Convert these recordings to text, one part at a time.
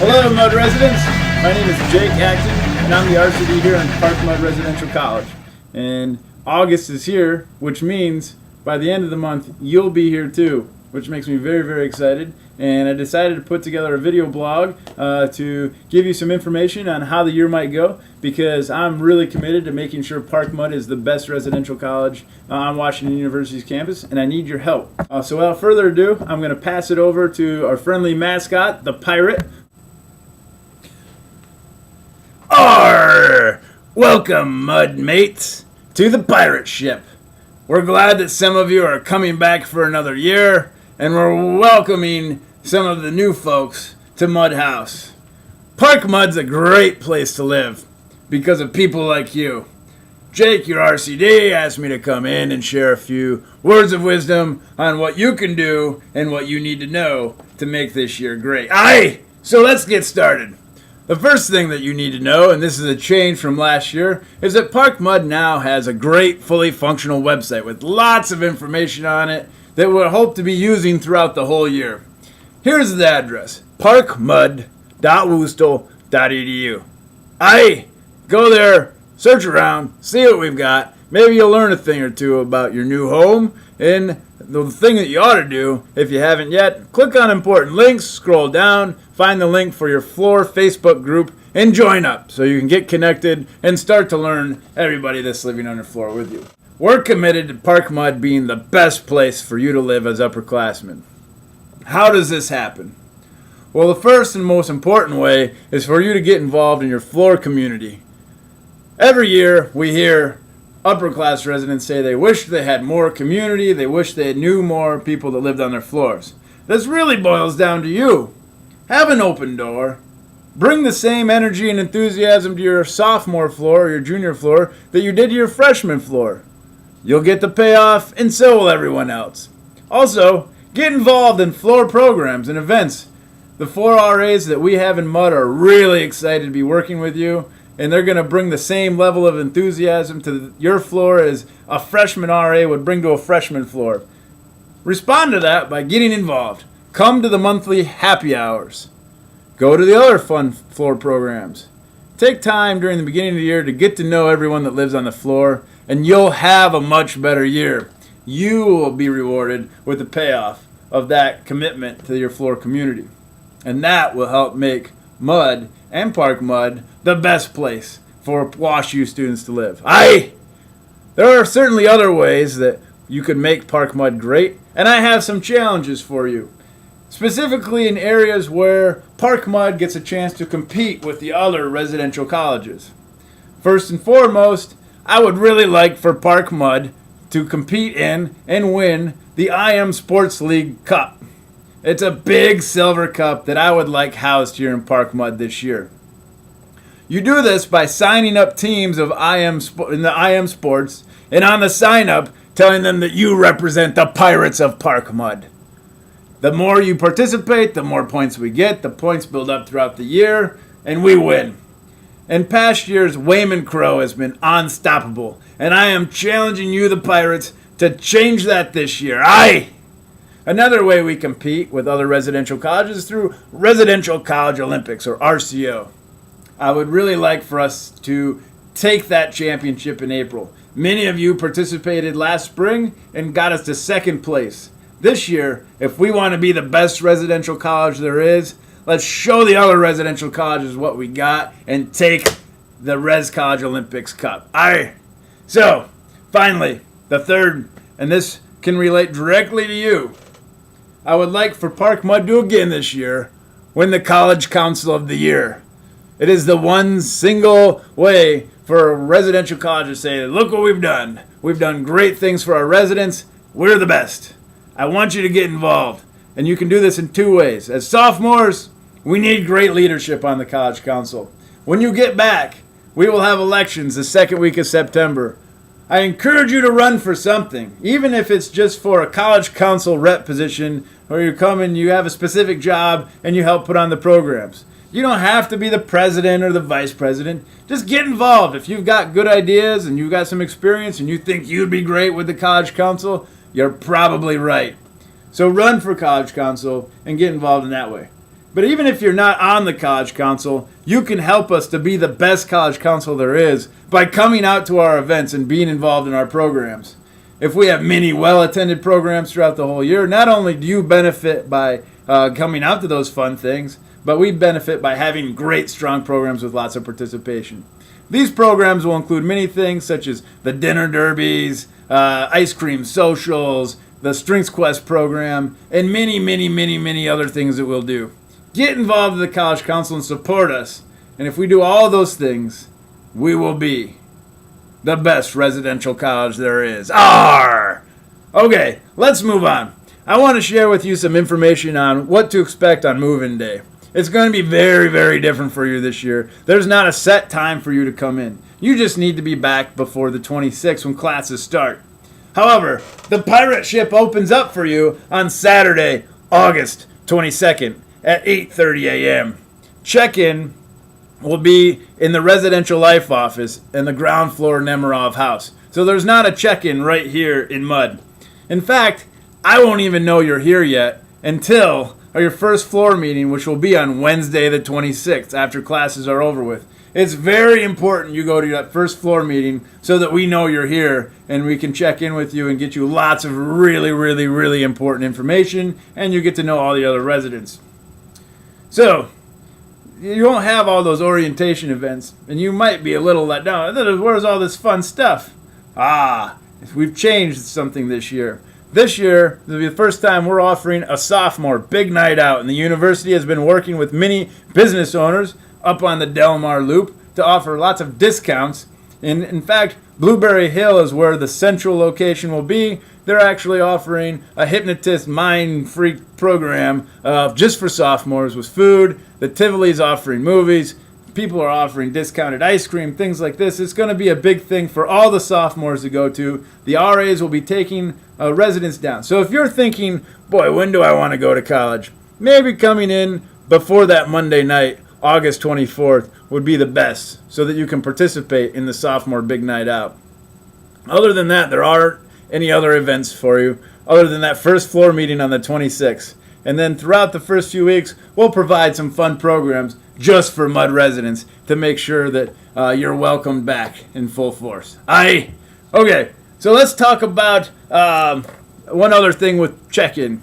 Hello, Mud residents. My name is Jake Acton, and I'm the RCD here on Park Mud Residential College. And August is here, which means by the end of the month, you'll be here too, which makes me very, very excited. And I decided to put together a video blog to give you some information on how the year might go, because I'm really committed to making sure Park Mud is the best residential college on Washington University's campus, and I need your help. So without further ado, I'm going to pass it over to our friendly mascot, the pirate. Arr! Welcome, Mud mates, to the pirate ship. We're glad that some of you are coming back for another year, and we're welcoming some of the new folks to Mud House. Park Mud's a great place to live because of people like you. Jake, your RCD, asked me to come in and share a few words of wisdom on what you can do and what you need to know to make this year great. Aye! So let's get started. The first thing that you need to know, and this is a change from last year, is that Park Mud now has a great, fully functional website with lots of information on it that we'll hope to be using throughout the whole year. Here's the address, parkmud.woostel.edu. Aye, go there, search around, see what we've got. Maybe you'll learn a thing or two about your new home. And the thing that you ought to do, if you haven't yet, click on important links, scroll down, find the link for your floor Facebook group, and join up so you can get connected and start to learn everybody that's living on your floor with you. We're committed to Park Mud being the best place for you to live as upperclassmen. How does this happen? Well, the first and most important way is for you to get involved in your floor community. Every year we hear upper class residents say they wish they had more community, they wish they knew more people that lived on their floors. This really boils down to you. Have an open door. Bring the same energy and enthusiasm to your sophomore floor or your junior floor that you did to your freshman floor. You'll get the payoff, and so will everyone else. Also, get involved in floor programs and events. The 4 RAs that we have in Mud are really excited to be working with you, and they're going to bring the same level of enthusiasm to your floor as a freshman RA would bring to a freshman floor. Respond to that by getting involved. Come to the monthly happy hours. Go to the other fun floor programs. Take time during the beginning of the year to get to know everyone that lives on the floor, and you'll have a much better year. You will be rewarded with the payoff of that commitment to your floor community. And that will help make Mud and Park Mud the best place for WashU students to live. Aye! There are certainly other ways that you could make Park Mud great, and I have some challenges for you. Specifically in areas where Park Mud gets a chance to compete with the other residential colleges. First and foremost, I would really like for Park Mud to compete in and win the IM Sports League Cup. It's a big silver cup that I would like housed here in Park Mud this year. You do this by signing up teams of in the IM Sports, and on the sign up, telling them that you represent the Pirates of Park Mud. The more you participate, the more points we get. The points build up throughout the year, and we win. In past years, Wayman Crow has been unstoppable, and I am challenging you, the Pirates, to change that this year. Aye! Another way we compete with other residential colleges is through Residential College Olympics, or RCO. I would really like for us to take that championship in April. Many of you participated last spring and got us to second place. This year, if we want to be the best residential college there is, let's show the other residential colleges what we got and take the Res College Olympics Cup. Aye. So, finally, the third, and this can relate directly to you. I would like for Park Mud to again this year win the College Council of the Year. It is the one single way for a residential college to say, look what we've done. We've done great things for our residents. We're the best. I want you to get involved. And you can do this in 2 ways. As sophomores, we need great leadership on the College Council. When you get back, we will have elections the second week of September. I encourage you to run for something, even if it's just for a College Council rep position where you come and you have a specific job and you help put on the programs. You don't have to be the president or the vice president. Just get involved. If you've got good ideas and you've got some experience and you think you'd be great with the College Council, you're probably right. So run for College Council and get involved in that way. But even if you're not on the college council, you can help us to be the best college council there is by coming out to our events and being involved in our programs. If we have many well-attended programs throughout the whole year, not only do you benefit by coming out to those fun things, but we benefit by having great, strong programs with lots of participation. These programs will include many things such as the dinner derbies, ice cream socials, the Strengths Quest program, and many, many, many, many other things that we'll do. Get involved in the College Council and support us. And if we do all those things, we will be the best residential college there is. Arr! Okay, let's move on. I want to share with you some information on what to expect on move-in day. It's going to be very, very different for you this year. There's not a set time for you to come in. You just need to be back before the 26th when classes start. However, the pirate ship opens up for you on Saturday, August 22nd at 8:30 a.m. Check-in will be in the Residential Life office in the ground floor Nemirov House. So there's not a check-in right here in Mud. In fact, I won't even know you're here yet until your first floor meeting, which will be on Wednesday the 26th after classes are over with. It's very important you go to that first floor meeting so that we know you're here and we can check in with you and get you lots of really, really, really important information, and you get to know all the other residents. So, you won't have all those orientation events, and you might be a little let down. Where's all this fun stuff? We've changed something this year. This year, this will be the first time we're offering a sophomore big night out, and the university has been working with many business owners up on the Del Mar Loop to offer lots of discounts. And in fact, Blueberry Hill is where the central location will be. They're actually offering a hypnotist mind freak program just for sophomores with food. The Tivoli's offering movies. People are offering discounted ice cream, things like this. It's going to be a big thing for all the sophomores to go to. The RAs will be taking residents down. So if you're thinking, boy, when do I want to go to college? Maybe coming in before that Monday night, August 24th, would be the best so that you can participate in the sophomore big night out. Other than that, there aren't any other events for you other than that first floor meeting on the 26th. And then throughout the first few weeks, we'll provide some fun programs just for Mud residents to make sure that you're welcomed back in full force. Aye. Okay, so let's talk about one other thing with check-in.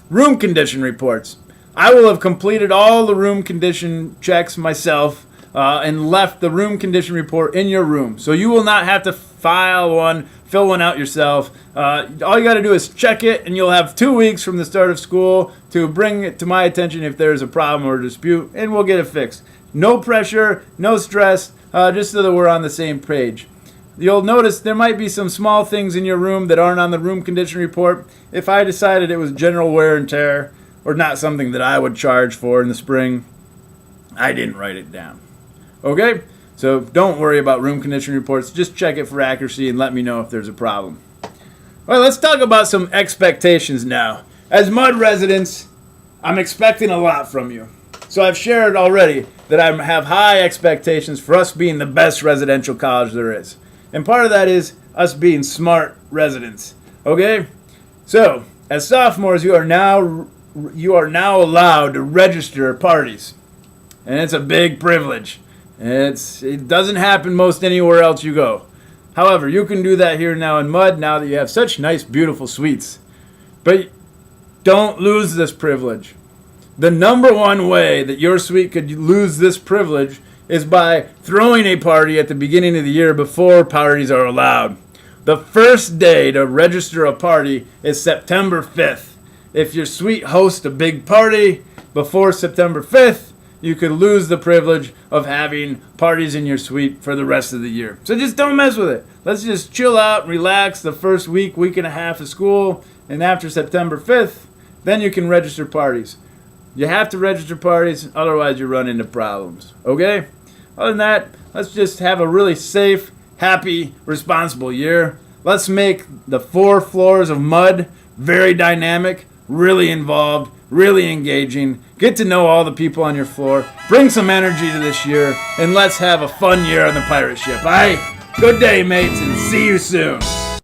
Room condition reports. I will have completed all the room condition checks myself and left the room condition report in your room. So you will not have to fill one out yourself. All you got to do is check it, and you'll have 2 weeks from the start of school to bring it to my attention if there's a problem or a dispute, and we'll get it fixed. No pressure, no stress, just so that we're on the same page. You'll notice there might be some small things in your room that aren't on the room condition report. If I decided it was general wear and tear or not something that I would charge for in the spring, I didn't write it down. Okay? So don't worry about room condition reports. Just check it for accuracy and let me know if there's a problem. Well, let's talk about some expectations now. As Mud residents, I'm expecting a lot from you. So I've shared already that I have high expectations for us being the best residential college there is. And part of that is us being smart residents. Okay? So, as sophomores, you are now allowed to register parties. And it's a big privilege. It doesn't happen most anywhere else you go. However, you can do that here now in Mud now that you have such nice, beautiful suites. But don't lose this privilege. The number one way that your suite could lose this privilege is by throwing a party at the beginning of the year before parties are allowed. The first day to register a party is September 5th. If your suite hosts a big party before September 5th, you could lose the privilege of having parties in your suite for the rest of the year. So just don't mess with it. Let's just chill out, relax the first week and a half of school, and after September 5th, then you can register parties. You have to register parties, otherwise you run into problems. Okay? Other than that, let's just have a really safe, happy, responsible year. Let's make the 4 floors of Mud very dynamic, really involved, really engaging. Get to know all the people on your floor. Bring some energy to this year, and let's have a fun year on the pirate ship. Aye? Good day, mates, and see you soon.